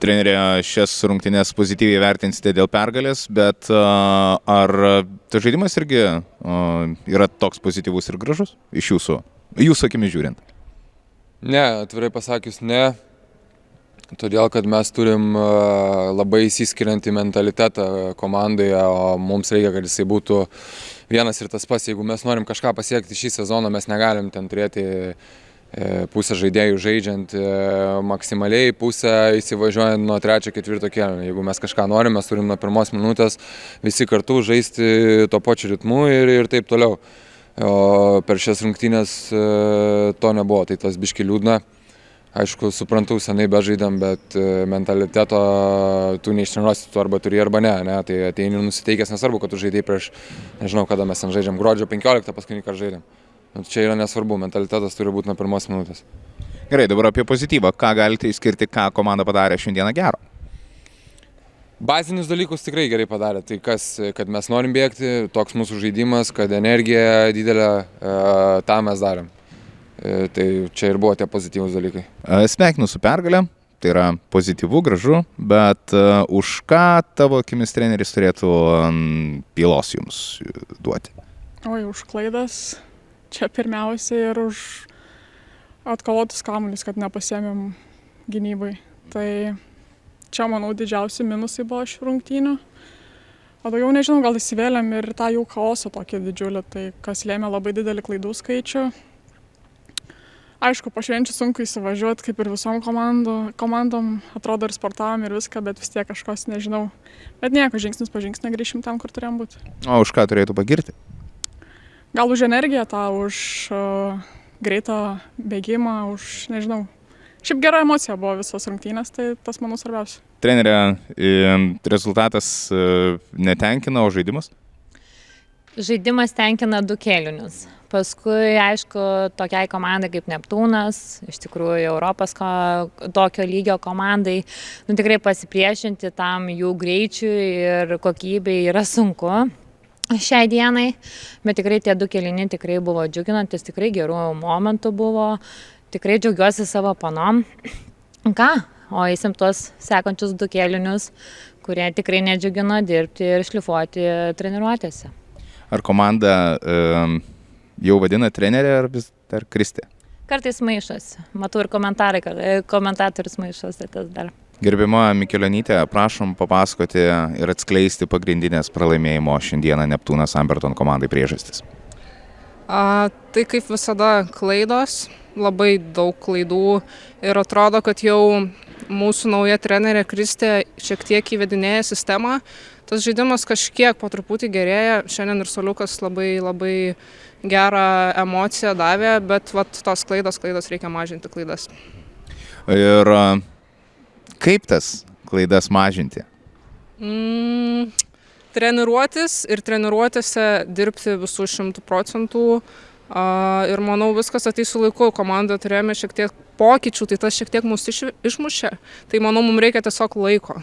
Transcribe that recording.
Trenerė, šias rungtynes pozityviai vertinsite dėl pergalės, bet ar tas žaidimas irgi yra toks pozityvus ir gražus iš jūsų akimis žiūrint? Ne, atvirai pasakius ne, todėl kad mes turim labai įsiskiriantį mentalitetą komandoje, o mums reikia, kad jisai būtų vienas ir tas pats. Jeigu mes norim kažką pasiekti šį sezoną, mes negalim ten turėti pusę žaidėjų žaidžiant maksimaliai, pusę įsivažiuojant nuo 3-4 kėlinio. Jeigu mes kažką norim, mes turim nuo pirmos minutės visi kartu žaisti to pačiu ritmu ir taip toliau. O per šias rungtynės to nebuvo, tai tas biški liūdna. Aišku, suprantu, senai bežaidam, bet mentaliteto tu neištreniruosi, tu arba turi, arba ne. Tai ateini nusiteikęs, nesvarbu, kad tu žaidai prieš, nežinau, kada mes ten žaidžiam, gruodžio 15 paskutinį kartą žaidėm. Čia yra nesvarbu, mentalitetas turi būti nuo pirmos minutės. Gerai, dabar apie pozityvą. Ką galite išskirti, ką komanda padarė šiandieną gero? Bazinius dalykus tikrai gerai padarė. Tai kas, kad mes norim bėgti, toks mūsų žaidimas, kad energija didelė, tą mes darėm. Tai čia ir buvo tie pozityvūs dalykai. Sveikinu su pergalė, tai yra pozityvu, gražu, bet už ką tavo akimis treneris turėtų pylos jums duoti? Oi, už klaidas. Čia pirmiausia ir už atkovotus kamuolius, kad nepasiėmėm gynybai. Tai čia, manau, didžiausi minusai buvo šių rungtynių. O daugiau nežinau, gal įsivėlėm ir tą jų chaosą tokį didžiulį, tai kas lėmė labai didelį klaidų skaičių. Aišku, po švenčių sunku įsivažiuoti, kaip ir visom komandom, atrodo ir sportavom ir viską, bet vis tiek kažkas nežinau. Bet nieko, žingsnis po žingsnio grįšim tam, kur turėjom būti. O už ką turėtų pagirti? Gal už energiją, už greitą bėgimą, už, nežinau. Šiaip gera emocija buvo visos rungtynės, tai tas, manau, svarbiausia. Trenerė, rezultatas netenkina, o žaidimas? Žaidimas tenkina 2 kėlinius. Paskui, aišku, tokiai komandai kaip Neptūnas, iš tikrųjų Europos tokio lygio komandai, tikrai pasipriešinti tam jų greičiui ir kokybei yra sunku šiai dienai, bet tikrai tie 2 kėliniai tikrai buvo džiuginantis, tikrai gerų momentų buvo, tikrai džiaugiuosi savo panom. Ką? O eisim tuos sekančius 2 kėlinius, kurie tikrai nedžiugino dirbti ir šlifuoti treniruotėse. Ar komanda jau vadina trenerė ar vis dar Kristė? Kartais maišosi. Matau ir komentatorius maišosi tas dar. Gerbiama Mikelionytė, prašom papasakoti ir atskleisti pagrindinės pralaimėjimo šiandieną Neptūnas Amberton komandai priežastis. Tai kaip visada klaidos, labai daug klaidų ir atrodo, kad jau mūsų nauja trenerė Kristė šiek tiek įvedinėja sistemą. Tas žaidimas kažkiek po truputį gerėja, šiandien ir Soliukas labai gerą emociją davė, bet tos klaidos reikia mažinti klaidas. Ir kaip tas klaidas mažinti? Treniruotis ir treniruotėse dirbti visų 100%. Ir manau, viskas ateis su laiku. Komandoje turėjome šiek tiek pokyčių, tai tas šiek tiek mus išmušė. Tai manau, mums reikia tiesiog laiko.